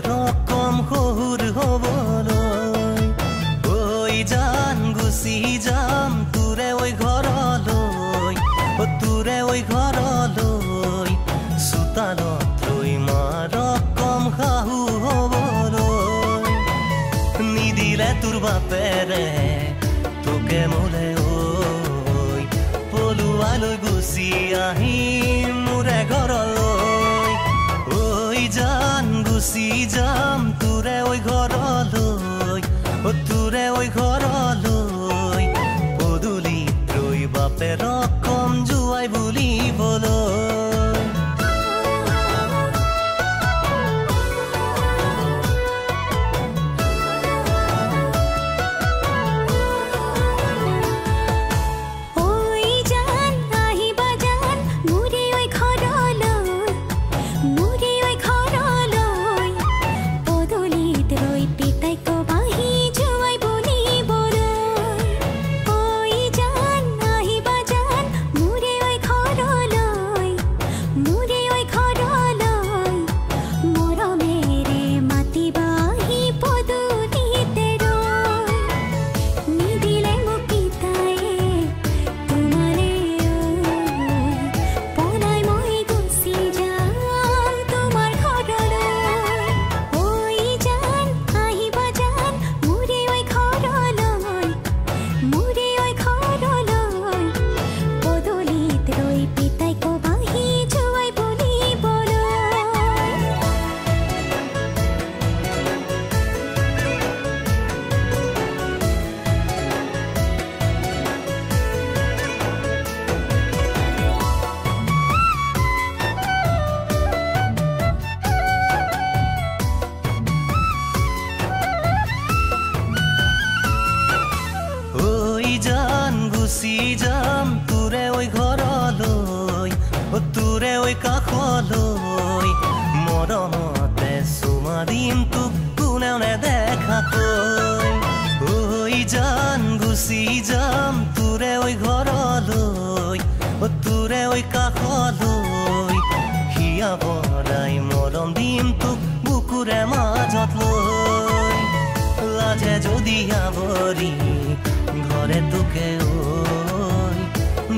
ৰকম শহুৰ হ'বলৈ ঐ জান গুচি যাম তোৰে ঐ ঘৰলৈ তোৰে ঐ ঘৰলৈ চোতালত ৰৈ মা ৰকম শাহু হ'বলৈ নিদিলে তোৰ বাপেৰে তোকে মোলে ঐ পলুৱালৈ গুচি আহিম মোৰে ঘৰলৈ ঐ জান গুচি যাম তোৰে ঐ ঘৰলৈ তোৰে ঐ ঘৰলৈ পদূলিত ৰৈ বাপে ৰকম জোৱাই বুলিবলৈ গুচি যাম তোৰে ঐ ঘৰলৈ তোৰে ঐ কাষলৈ মৰমতে চুমা দিম তোক কোনেও নেদেখাকৈ ঐ জান গুচি যাম তোৰে ঐ ঘৰলৈ তোৰে ঐ কাষলৈ হিয়া ভৰাই মৰম দিম তোক বুকুৰে মাজত লৈ লাজে যদি আৱৰি ঘৰে তোকে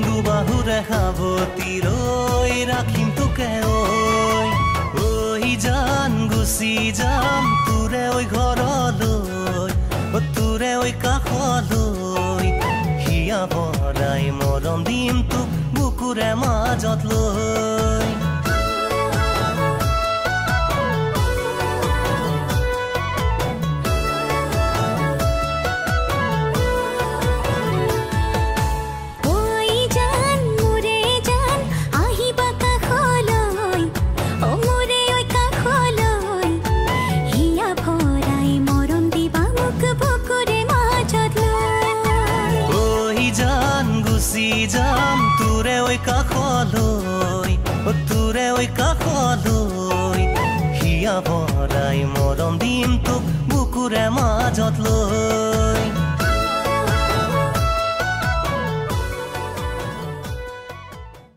দুবাহুৰে সাৱতি ৰৈ ৰাখিম তোকে ঐ জান গুচি যাম তোৰে ঐ ঘৰলৈ তোৰে ঐ কাষলৈ হিয়া ভৰাই মৰম দিম তোক বুকুৰে মাজত লৈ যাম তোৰে ঐ কাষলৈ তোৰে ঐ কাষলৈ হিয়া ভৰাই মৰম দিম তোক বুকুৰে মাজত লৈ